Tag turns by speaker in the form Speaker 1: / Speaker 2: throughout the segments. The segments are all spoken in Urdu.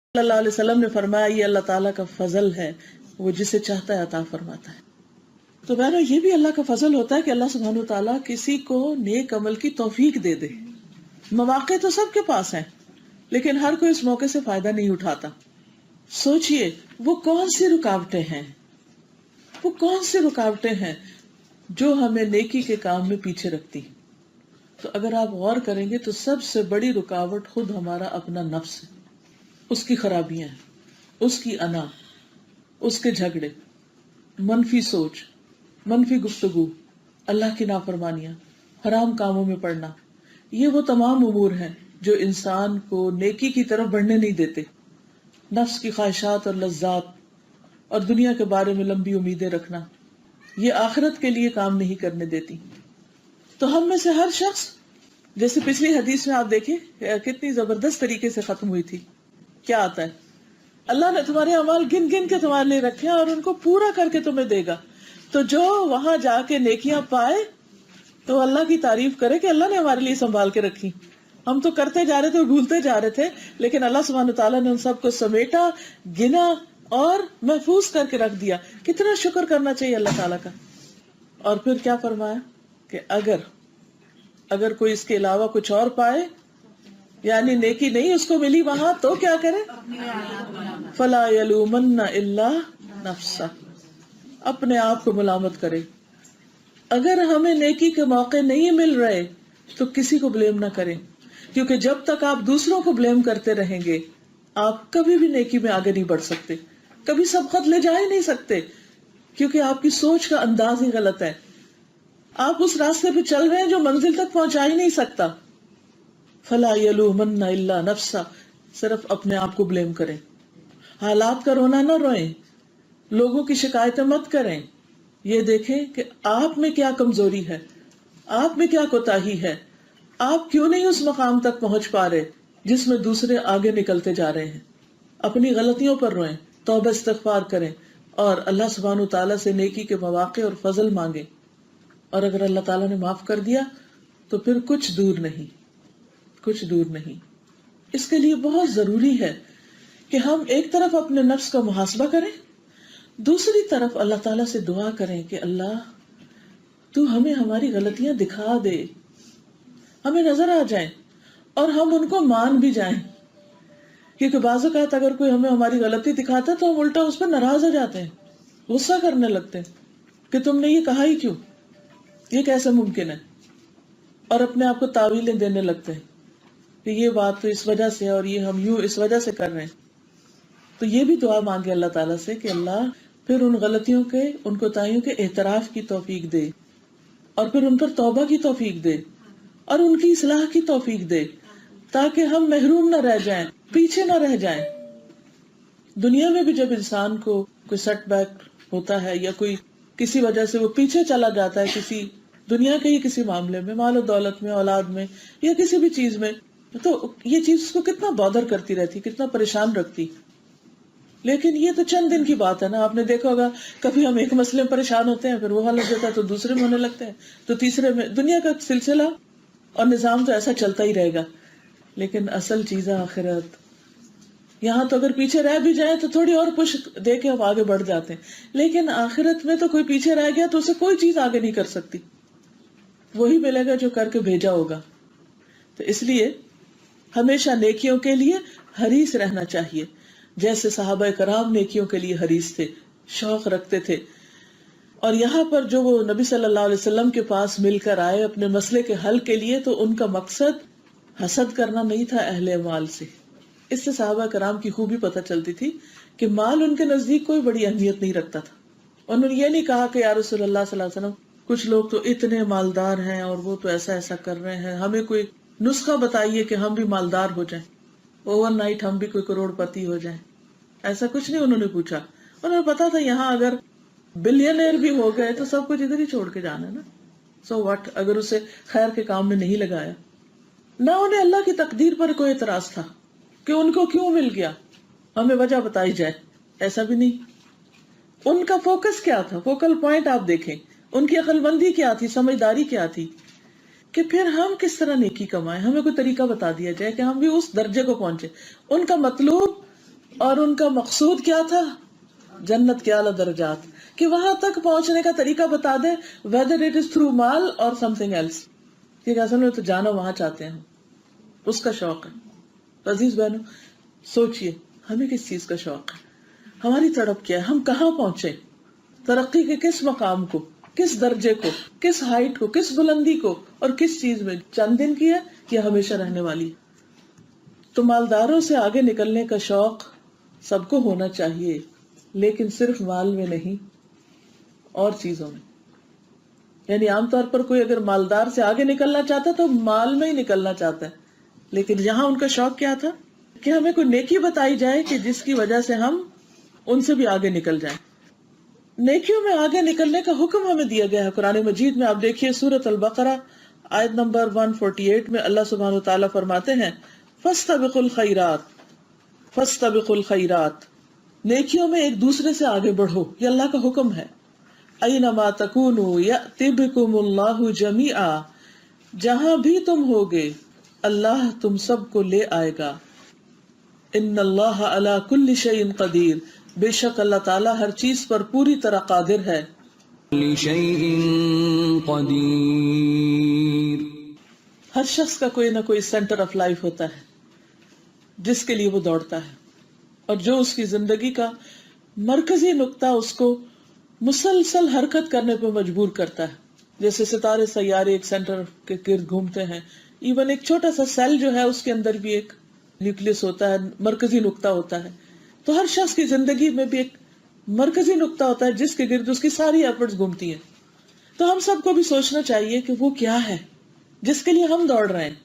Speaker 1: صلی اللہ علیہ وسلم نے فرمایا یہ اللہ تعالیٰ کا فضل ہے، وہ جسے چاہتا ہے عطا فرماتا ہے۔ تو بہرحال یہ بھی اللہ کا فضل ہوتا ہے کہ اللہ سبحانہ وتعالیٰ کسی کو نیک عمل کی توفیق دے دے۔ مواقع تو سب کے پاس ہیں لیکن ہر کوئی اس موقع سے فائدہ نہیں اٹھاتا۔ سوچئے وہ کون سی رکاوٹیں ہیں، وہ کون سی رکاوٹیں ہیں جو ہمیں نیکی کے کام میں پیچھے رکھتی۔ تو اگر آپ غور کریں گے تو سب سے بڑی رکاوٹ خود ہمارا اپنا نفس ہے، اس کی خرابیاں ہیں، اس کی انا، اس کے جھگڑے، منفی سوچ، منفی گفتگو، اللہ کی نافرمانیاں، حرام کاموں میں پڑنا۔ یہ وہ تمام امور ہیں جو انسان کو نیکی کی طرف بڑھنے نہیں دیتے۔ نفس کی خواہشات اور لذات اور دنیا کے بارے میں لمبی امیدیں رکھنا، یہ آخرت کے لیے کام نہیں کرنے دیتی۔ تو ہم میں سے ہر شخص، جیسے پچھلی حدیث میں آپ دیکھیں کتنی زبردست طریقے سے ختم ہوئی تھی، کیا آتا ہے؟ اللہ نے تمہارے اعمال گن گن کے تمہارے لیے رکھے ہیں اور ان کو پورا کر کے تمہیں دے گا۔ تو جو وہاں جا کے نیکیاں پائے تو اللہ کی تعریف کرے کہ اللہ نے ہمارے لیے سنبھال کے رکھی۔ ہم تو کرتے جا رہے تھے اور بھولتے جا رہے تھے، لیکن اللہ سبحانہ تعالیٰ نے ان سب کو سمیٹا، گنا اور محفوظ کر کے رکھ دیا۔ کتنا شکر کرنا چاہیے اللہ تعالیٰ کا۔ اور پھر کیا فرمایا کہ اگر کوئی اس کے علاوہ کچھ اور پائے، یعنی نیکی نہیں اس کو ملی وہاں، تو کیا کرے؟ فلا یلومن الا نفسہ، اپنے آپ کو ملامت کرے۔ اگر ہمیں نیکی کے موقع نہیں مل رہے تو کسی کو بلیم نہ کریں، کیونکہ جب تک آپ دوسروں کو بلیم کرتے رہیں گے آپ کبھی بھی نیکی میں آگے نہیں بڑھ سکتے، کبھی سبقت لے جا ہی نہیں سکتے، کیونکہ آپ کی سوچ کا انداز ہی غلط ہے۔ آپ اس راستے پہ چل رہے ہیں جو منزل تک پہنچا ہی نہیں سکتا۔ فلا یلومن الا نفسہ، صرف اپنے آپ کو بلیم کریں۔ حالات کا رونا نہ روئیں، لوگوں کی شکایتیں مت کریں، یہ دیکھیں کہ آپ میں کیا کمزوری ہے، آپ میں کیا کوتاہی ہے، آپ کیوں نہیں اس مقام تک پہنچ پا رہے جس میں دوسرے آگے نکلتے جا رہے ہیں۔ اپنی غلطیوں پر روئیں، توبہ استغفار کریں اور اللہ سبحانہ تعالیٰ سے نیکی کے مواقع اور فضل مانگیں۔ اور اگر اللہ تعالیٰ نے معاف کر دیا تو پھر کچھ دور نہیں، کچھ دور نہیں۔ اس کے لیے بہت ضروری ہے کہ ہم ایک طرف اپنے نفس کا محاسبہ کریں، دوسری طرف اللہ تعالیٰ سے دعا کریں کہ اللہ تو ہمیں ہماری غلطیاں دکھا دے، ہمیں نظر آ جائیں اور ہم ان کو مان بھی جائیں۔ کیونکہ بعض اوقات اگر کوئی ہمیں ہماری غلطی دکھاتا ہے تو ہم الٹا اس پر ناراض ہو جاتے ہیں، غصہ کرنے لگتے ہیں کہ تم نے یہ کہا ہی کیوں، یہ کیسے ممکن ہے، اور اپنے آپ کو تاویلیں دینے لگتے ہیں کہ یہ بات تو اس وجہ سے اور یہ ہم یوں اس وجہ سے کر رہے ہیں۔ تو یہ بھی دعا مانگے اللہ تعالیٰ سے کہ اللہ پھر ان غلطیوں کے، ان کوتاہیوں کے اعتراف کی توفیق دے، اور پھر ان پر توبہ کی توفیق دے اور ان کی اصلاح کی توفیق دے، تاکہ ہم محروم نہ رہ جائیں، پیچھے نہ رہ جائیں۔ دنیا میں بھی جب انسان کو کوئی سیٹ بیک ہوتا ہے یا کوئی کسی وجہ سے وہ پیچھے چلا جاتا ہے کسی دنیا کے ہی کسی معاملے میں، مال و دولت میں، اولاد میں یا کسی بھی چیز میں، تو یہ چیز اس کو کتنا بادر کرتی رہتی، کتنا پریشان رکھتی۔ لیکن یہ تو چند دن کی بات ہے نا۔ آپ نے دیکھا ہوگا کبھی ہم ایک مسئلے میں پریشان ہوتے ہیں، پھر وہ حل ہو جاتا ہے تو دوسرے میں ہونے لگتے ہیں، تو تیسرے میں۔ دنیا کا سلسلہ اور نظام تو ایسا چلتا ہی رہے گا، لیکن اصل چیز ہے آخرت۔ یہاں تو اگر پیچھے رہ بھی جائیں تو تھوڑی اور پش دے کے ہم آگے بڑھ جاتے ہیں، لیکن آخرت میں تو کوئی پیچھے رہ گیا تو اسے کوئی چیز آگے نہیں کر سکتی، وہی ملے گا جو کر کے بھیجا ہوگا۔ تو اس لیے ہمیشہ نیکیوں کے لیے حریص رہنا چاہیے، جیسے صحابہ کرام نیکیوں کے لیے حریص تھے، شوق رکھتے تھے۔ اور یہاں پر جو وہ نبی صلی اللہ علیہ وسلم کے پاس مل کر آئے اپنے مسئلے کے حل کے لیے، تو ان کا مقصد حسد کرنا نہیں تھا اہل مال سے۔ اس سے صحابہ کرام کی خوبی پتہ چلتی تھی کہ مال ان کے نزدیک کوئی بڑی اہمیت نہیں رکھتا تھا۔ انہوں نے یہ نہیں کہا کہ یا رسول اللہ صلی اللہ علیہ وسلم کچھ لوگ تو اتنے مالدار ہیں اور وہ تو ایسا ایسا کر رہے ہیں، ہمیں کوئی نسخہ بتائیے کہ ہم بھی مالدار ہو جائیں، اوور نائٹ ہم بھی کوئی کروڑ پتی ہو جائیں۔ ایسا کچھ نہیں انہوں نے پوچھا۔ انہوں نے پتا تھا یہاں اگر بلینئر بھی ہو گئے تو سب کچھ ادھر ہی چھوڑ کے جانا ہے نا، سو واٹ اگر اسے خیر کے کام میں نہیں لگایا۔ نہ انہیں اللہ کی تقدیر پر کوئی اعتراض تھا کہ ان کو کیوں مل گیا، ہمیں وجہ بتائی جائے، ایسا بھی نہیں۔ ان کا فوکس کیا تھا، فوکل پوائنٹ آپ دیکھیں، ان کی عقل مندی کیا تھی، سمجھداری کیا تھی کہ پھر ہم کس طرح نیکی کمائیں، ہمیں کوئی طریقہ بتا دیا جائے کہ ہم بھی اس درجے کو پہنچے۔ ان کا مطلوب اور ان کا مقصود کیا تھا؟ جنت کے اعلیٰ درجات، کہ وہاں تک پہنچنے کا طریقہ بتا دے، whether it is through مال اور something else، کہ اصل میں تو جانا وہاں چاہتے ہیں، اس کا شوق ہے. تو عزیز بہنوں، سوچئے ہمیں کس چیز کا شوق ہے، ہماری تڑپ کیا ہے، ہم کہاں پہنچے، ترقی کے کس مقام کو، کس درجے کو، کس ہائٹ کو، کس بلندی کو، اور کس چیز میں چند دن کی ہے یا ہمیشہ رہنے والی. تو مالداروں سے آگے نکلنے کا شوق سب کو ہونا چاہیے، لیکن صرف مال میں نہیں، اور چیزوں میں. یعنی عام طور پر کوئی اگر مالدار سے آگے نکلنا چاہتا ہے تو مال میں ہی نکلنا چاہتا ہے، لیکن یہاں ان کا شوق کیا تھا کہ ہمیں کوئی نیکی بتائی جائے کہ جس کی وجہ سے ہم ان سے بھی آگے نکل جائیں. نیکیوں میں آگے نکلنے کا حکم ہمیں دیا گیا ہے قرآن مجید میں. آپ دیکھیے سورۃ البقرہ آیت نمبر 148 میں اللہ سبحانہ وتعالیٰ فرماتے ہیں فَاسْتَبِقُوا الْخَيْرَاتِ، فَاسْتَبِقُوا الْخَيْرَاتِ، نیکیوں میں ایک دوسرے سے آگے بڑھو، یہ اللہ کا حکم ہے. اَيْنَمَا تَكُونُوا يَأْتِ بِكُمُ اللَّهُ جَمِيعًا، جہاں بھی تم ہوگے اللہ تم سب کو لے آئے گا. ان اللہ علی کل شیء قدیر، بے شک اللہ تعالیٰ ہر چیز پر پوری طرح قادر ہے.
Speaker 2: لشیء قدیر،
Speaker 1: ہر شخص کا کوئی نہ کوئی سینٹر آف لائف ہوتا ہے جس کے لیے وہ دوڑتا ہے، اور جو اس کی زندگی کا مرکزی نقطہ اس کو مسلسل حرکت کرنے پہ مجبور کرتا ہے. جیسے ستارے سیارے ایک سینٹر کے گرد گھومتے ہیں، ایون ایک چھوٹا سا سیل جو ہے اس کے اندر بھی ایک نیوکلیس ہوتا ہے، مرکزی نقطہ ہوتا ہے. تو ہر شخص کی زندگی میں بھی ایک مرکزی نقطہ ہوتا ہے جس کے گرد اس کی ساری ایفرٹس گھومتی ہیں. تو ہم سب کو بھی سوچنا چاہیے کہ وہ کیا ہے جس کے لیے ہم دوڑ رہے ہیں.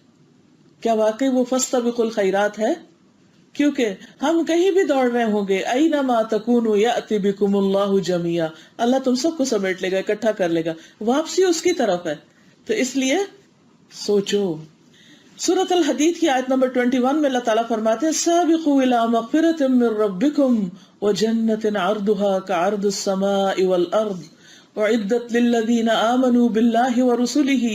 Speaker 1: کیا واقعی وہ فاستبقوا الخیرات ہے؟ کیونکہ ہم کہیں بھی دوڑ رہے ہوں گے، اینما تکونوا یأتی بکم اللہ جمیعا، اللہ تم سب کو سمیٹ لے گا، اکٹھا کر لے گا، واپسی اس کی طرف ہے. تو اس لیے سوچو. سورۃ الحدید کی آیت نمبر 21 میں اللہ تعالیٰ فرماتے ہیں سابقوا الی مغفرۃ من ربکم وجنۃ عرضها كعرض السماء والارض اعدت للذین آمنوا باللہ ورسلہ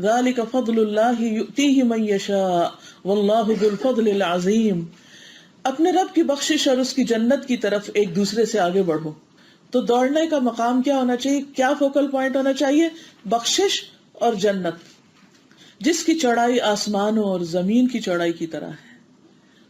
Speaker 1: ذلک فضل اللہ یؤتیہ من یشاء واللہ ذو الفضل العظیم. اپنے رب کی بخشش اور اس کی جنت کی طرف ایک دوسرے سے آگے بڑھو. تو دوڑنے کا مقام کیا ہونا چاہیے، کیا فوکل پوائنٹ ہونا چاہیے؟ بخشش اور جنت، جس کی چوڑائی آسمانوں اور زمین کی چوڑائی کی طرح ہے.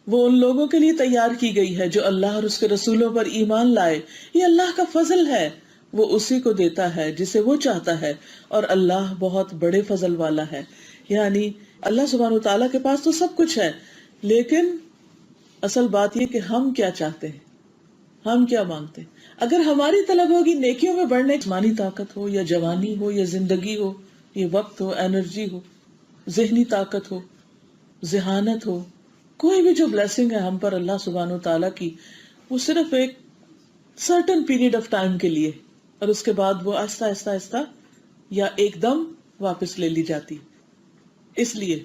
Speaker 1: وہ ان لوگوں کے لیے تیار کی گئی ہے جو اللہ اور اس کے رسولوں پر ایمان لائے. یہ اللہ کا فضل ہے، وہ اسی کو دیتا ہے جسے وہ چاہتا ہے، اور اللہ بہت بڑے فضل والا ہے. یعنی اللہ سبحانہ وتعالیٰ کے پاس تو سب کچھ ہے، لیکن اصل بات یہ کہ ہم کیا چاہتے ہیں، ہم کیا مانگتے ہیں. اگر ہماری طلب ہوگی نیکیوں میں بڑھنے، جسمانی طاقت ہو یا جوانی ہو یا زندگی ہو، یہ وقت ہو، انرجی ہو، ذہنی طاقت ہو، ذہانت ہو، کوئی بھی جو بلیسنگ ہے ہم پر اللہ سبحانہ وتعالیٰ کی، وہ صرف ایک سرٹن پیریڈ آف ٹائم کے لیے، اور اس کے بعد وہ آہستہ آہستہ آہستہ یا ایک دم واپس لے لی جاتی. اس لیے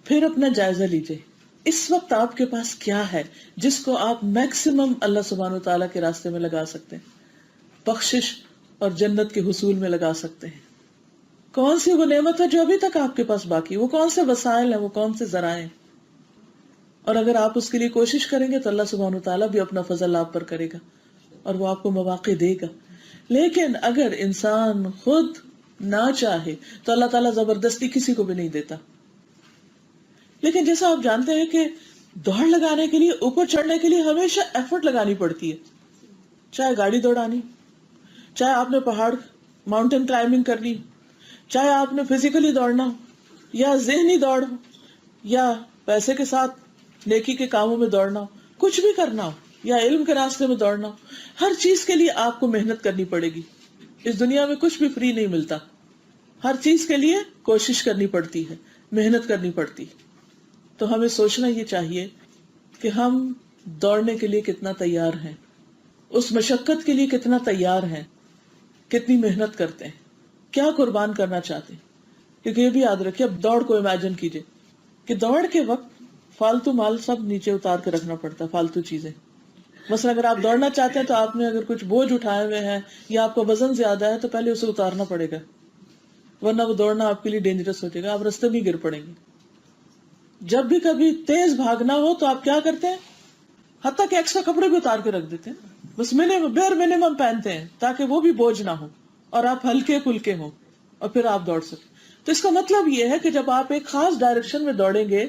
Speaker 1: پھر اپنا جائزہ لیجئے، اس وقت آپ کے پاس کیا ہے جس کو آپ میکسیمم اللہ سبحانہ وتعالیٰ کے راستے میں لگا سکتے ہیں، بخشش اور جنت کے حصول میں لگا سکتے ہیں. کون سی وہ نعمت ہے جو ابھی تک آپ کے پاس باقی، وہ کون سے وسائل ہیں، وہ کون سے ذرائع ہیں. اور اگر آپ اس کے لیے کوشش کریں گے تو اللہ سبحانہ وتعالیٰ بھی اپنا فضل آپ پر کرے گا اور وہ آپ کو مواقع دے گا. لیکن اگر انسان خود نہ چاہے تو اللہ تعالیٰ زبردستی کسی کو بھی نہیں دیتا. لیکن جیسا آپ جانتے ہیں کہ دوڑ لگانے کے لیے، اوپر چڑھنے کے لیے ہمیشہ ایفرٹ لگانی پڑتی ہے. چاہے گاڑی دوڑانی، چاہے آپ نے پہاڑ ماؤنٹین کلائمبنگ کرنی، چاہے آپ نے فزیکلی دوڑنا ہو یا ذہنی دوڑ ہو یا پیسے کے ساتھ نیکی کے کاموں میں دوڑنا ہو، کچھ بھی کرنا ہو یا علم کے راستے میں دوڑنا ہو، ہر چیز کے لیے آپ کو محنت کرنی پڑے گی. اس دنیا میں کچھ بھی فری نہیں ملتا، ہر چیز کے لیے کوشش کرنی پڑتی ہے، محنت کرنی پڑتی. تو ہمیں سوچنا یہ چاہیے کہ ہم دوڑنے کے لیے کتنا تیار ہیں، اس مشقت کے لیے کتنا تیار ہیں، کتنی محنت کرتے ہیں، کیا قربان کرنا چاہتے ہیں. کیونکہ یہ بھی یاد رکھیے، اب دوڑ کو امیجن کیجئے کہ دوڑ کے وقت فالتو مال سب نیچے اتار کے رکھنا پڑتا ہے، فالتو چیزیں. مثلا اگر آپ دوڑنا چاہتے ہیں تو آپ نے اگر کچھ بوجھ اٹھائے ہوئے ہیں یا آپ کا وزن زیادہ ہے تو پہلے اسے اتارنا پڑے گا، ورنہ وہ دوڑنا آپ کے لیے ڈینجرس ہو جائے گا، آپ رستے میں گر پڑیں گے. جب بھی کبھی تیز بھاگنا ہو تو آپ کیا کرتے ہیں؟ حتیٰ کہ ایکسٹرا کپڑے بھی اتار کے رکھ دیتے ہیں، بس بیئر منیمم پہنتے ہیں تاکہ وہ بھی بوجھ نہ ہو اور آپ ہلکے پھلکے ہوں اور پھر آپ دوڑ سکیں. تو اس کا مطلب یہ ہے کہ جب آپ ایک خاص ڈائریکشن میں دوڑیں گے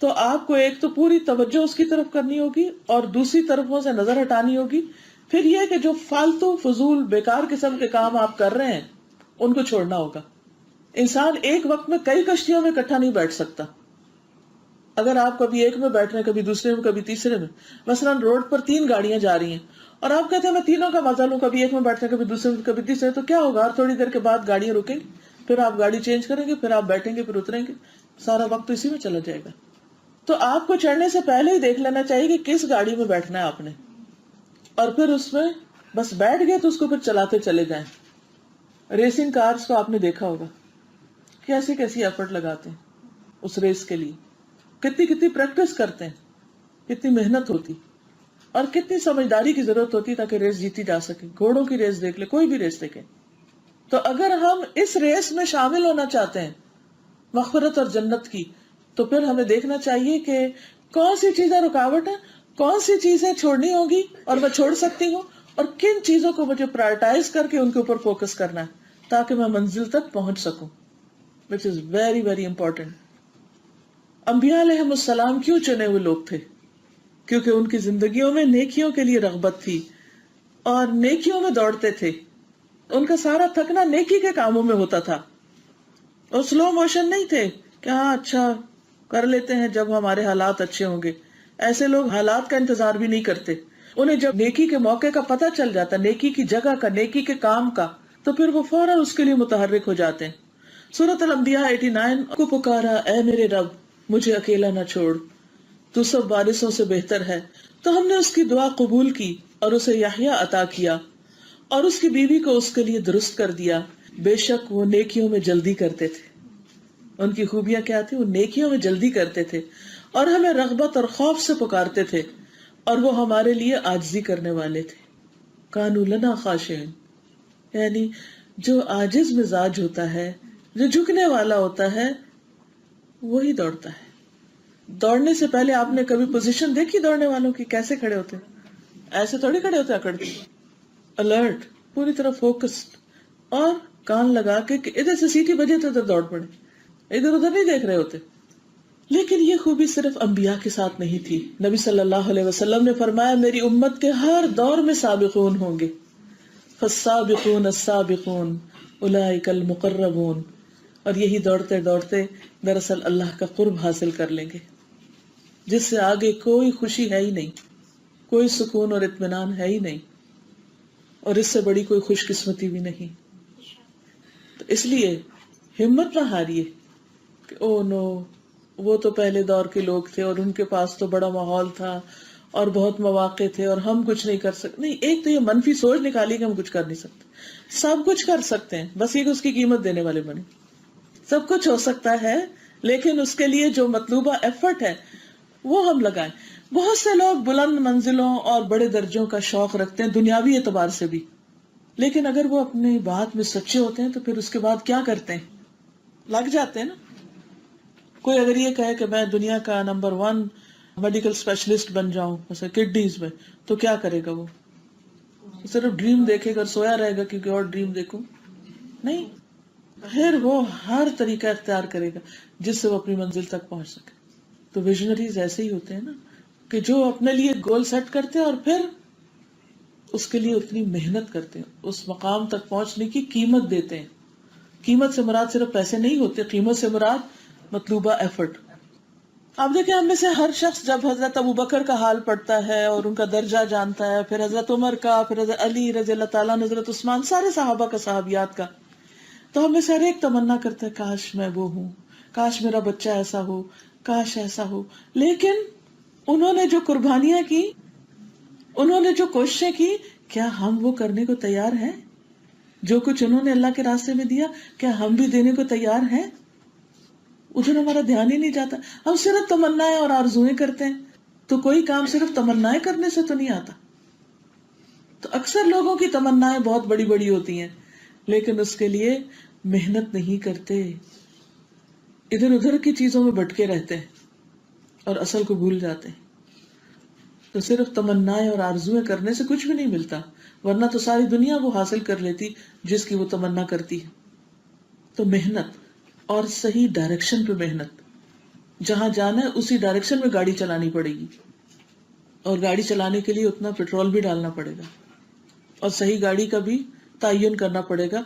Speaker 1: تو آپ کو ایک تو پوری توجہ اس کی طرف کرنی ہوگی اور دوسری طرفوں سے نظر ہٹانی ہوگی. پھر یہ کہ جو فالتو فضول بیکار قسم کے کام آپ کر رہے ہیں ان کو چھوڑنا ہوگا. انسان ایک وقت میں کئی کشتیوں میں اکٹھا نہیں بیٹھ سکتا. اگر آپ کبھی ایک میں بیٹھ رہے ہیں، کبھی دوسرے میں، کبھی تیسرے میں، مثلا روڈ پر 3 گاڑیاں جا رہی ہیں اور آپ کہتے ہیں میں تینوں کا مزہ لوں، کبھی ایک میں بیٹھتے ہیں، کبھی دوسرے میں، کبھی تیسرے، تو کیا ہوگا؟ تھوڑی دیر کے بعد گاڑیاں رکیں گی، پھر آپ گاڑی چینج کریں گے، پھر آپ بیٹھیں گے، پھر اتریں گے، سارا وقت اسی میں چلا جائے گا. تو آپ کو چڑھنے سے پہلے ہی دیکھ لینا چاہیے کہ کس گاڑی میں بیٹھنا ہے آپ نے، اور پھر اس میں بس بیٹھ گئے تو اس کو پھر چلاتے چلے جائیں. ریسنگ کارز کو آپ نے دیکھا ہوگا کیسی کیسی ایفرٹ لگاتے ہیں اس ریس کے لیے، کتنی پریکٹس کرتے ہیں، کتنی محنت ہوتی اور کتنی سمجھداری کی ضرورت ہوتی تاکہ ریس جیتی جا سکے. گھوڑوں کی ریس دیکھ لے، کوئی بھی ریس دیکھیں. تو اگر ہم اس ریس میں شامل ہونا چاہتے ہیں مغفرت اور جنت کی، تو پھر ہمیں دیکھنا چاہیے کہ کون سی چیزیں رکاوٹ ہیں، کون سی چیزیں چھوڑنی ہوگی اور میں چھوڑ سکتی ہوں، اور کن چیزوں کو مجھے پرائرٹائز کر کے ان کے اوپر فوکس کرنا ہے تاکہ میں منزل تک پہنچ سکوں، which is very very important. انبیاء علیہ السلام کیوں چنے ہوئے لوگ تھے؟ کیونکہ ان کی زندگیوں میں نیکیوں کے لیے رغبت تھی اور نیکیوں میں دوڑتے تھے. ان کا سارا تھکنا نیکی کے کاموں میں ہوتا تھا، اور سلو موشن نہیں تھے کہ ہاں اچھا کر لیتے ہیں جب ہمارے حالات اچھے ہوں گے. ایسے لوگ حالات کا انتظار بھی نہیں کرتے. انہیں جب نیکی کے موقع کا پتہ چل جاتا، نیکی کی جگہ کا، نیکی کے کام کا، تو پھر وہ فوراً اس کے لیے متحرک ہو جاتے ہیں. سورۃ الانبیاء 89 کو پکارا، اے میرے رب مجھے اکیلا نہ چھوڑ، تو سب وارثوں سے بہتر ہے. تو ہم نے اس کی دعا قبول کی اور اسے یحییٰ عطا کیا اور اس کی بیوی کو اس کے لیے درست کر دیا. بے شک وہ نیکیوں میں جلدی کرتے تھے. ان کی خوبیاں کیا تھی؟ وہ نیکیوں میں جلدی کرتے تھے اور ہمیں رغبت اور خوف سے پکارتے تھے، اور وہ ہمارے لیے عاجزی کرنے والے تھے. کانوا لنا خاشعین، یعنی جو عاجز مزاج ہوتا ہے، جو جھکنے والا ہوتا ہے، وہی دوڑتا ہے. دوڑنے سے پہلے آپ نے کبھی پوزیشن دیکھی دوڑنے والوں کی؟ کیسے کھڑے ہوتے ہیں؟ ایسے تھوڑی کھڑے ہوتے اکڑ کے، الرٹ، پوری طرح فوکسڈ، اور کان لگا کے کہ ادھر سے سیٹی بجے تو ادھر دوڑ پڑے، ادھر ادھر نہیں دیکھ رہے ہوتے. لیکن یہ خوبی صرف انبیاء کے ساتھ نہیں تھی. نبی صلی اللہ علیہ وسلم نے فرمایا میری امت کے ہر دور میں سابقون ہوں گے، فالسابقون السابقون اولئک المقربون، اور یہی دوڑتے دوڑتے دراصل اللہ کا قرب حاصل کر لیں گے، جس سے آگے کوئی خوشی ہے ہی نہیں، کوئی سکون اور اطمینان ہے ہی نہیں، اور اس سے بڑی کوئی خوش قسمتی بھی نہیں. تو اس لیے ہمت نہ ہاریے کہ او نو وہ تو پہلے دور کے لوگ تھے اور ان کے پاس تو بڑا ماحول تھا اور بہت مواقع تھے اور ہم کچھ نہیں کر سکتے. نہیں، ایک تو یہ منفی سوچ نکالی کہ ہم کچھ کر نہیں سکتے. سب کچھ کر سکتے ہیں، بس یہ کہ اس کی قیمت دینے والے بنے. سب کچھ ہو سکتا ہے لیکن اس کے لیے جو مطلوبہ ایفرٹ ہے وہ ہم لگائیں. بہت سے لوگ بلند منزلوں اور بڑے درجوں کا شوق رکھتے ہیں دنیاوی اعتبار سے بھی، لیکن اگر وہ اپنی بات میں سچے ہوتے ہیں تو پھر اس کے بعد کیا کرتے ہیں؟ لگ جاتے ہیں نا. کوئی اگر یہ کہے کہ میں دنیا کا نمبر 1 میڈیکل اسپیشلسٹ بن جاؤں جیسے کڈنیز میں، تو کیا کرے گا؟ وہ صرف ڈریم دیکھے گا، سویا رہے گا کیونکہ اور ڈریم دیکھوں نہیں. پھر وہ ہر طریقہ اختیار کرے گا جس سے وہ اپنی منزل تک پہنچ سکے. تو ویژنریز ایسے ہی ہوتے ہیں نا کہ جو اپنے لیے گول سیٹ کرتے ہیں اور پھر اس کے لیے اتنی محنت کرتے ہیں، اس مقام تک پہنچنے کی قیمت دیتے ہیں. قیمت سے مراد صرف پیسے نہیں ہوتے، قیمت سے مراد مطلوبہ ایفرٹ. آپ دیکھیں ہم میں سے ہر شخص جب حضرت ابوبکر کا حال پڑھتا ہے اور ان کا درجہ جانتا ہے، پھر حضرت عمر کا، پھر حضرت علی رضی اللہ تعالیٰ، حضرت عثمان، سارے صحابہ کا، صحابیات کا، تو ہم میں سے ہر ایک تمنا کرتا ہے کاش میں وہ ہوں، کاش میرا بچہ ایسا ہو، کاش ایسا ہو. لیکن انہوں نے جو قربانیاں کی، انہوں نے جو کوششیں کی، کیا ہم وہ کرنے کو تیار ہیں؟ جو کچھ انہوں نے اللہ کے راستے میں دیا، کیا ہم بھی دینے کو تیار ہیں؟ ادھر ہمارا دھیان ہی نہیں جاتا. ہم صرف تمنائیں اور آرزوئیں کرتے ہیں. تو کوئی کام صرف تمنائیں کرنے سے تو نہیں آتا. تو اکثر لوگوں کی تمنائیں بہت بڑی بڑی ہوتی ہیں لیکن اس کے لیے محنت نہیں کرتے، ادھر ادھر کی چیزوں میں بھٹکے رہتے ہیں اور اصل کو بھول جاتے ہیں. تو صرف تمنائیں اور آرزویں کرنے سے کچھ بھی نہیں ملتا، ورنہ تو ساری دنیا وہ حاصل کر لیتی جس کی وہ تمنا کرتی ہے۔ تو محنت اور صحیح ڈائریکشن پہ محنت، جہاں جانا ہے اسی ڈائریکشن میں گاڑی چلانی پڑے گی، اور گاڑی چلانے کے لیے اتنا پیٹرول بھی ڈالنا پڑے گا، اور صحیح گاڑی کا بھی تعین کرنا پڑے گا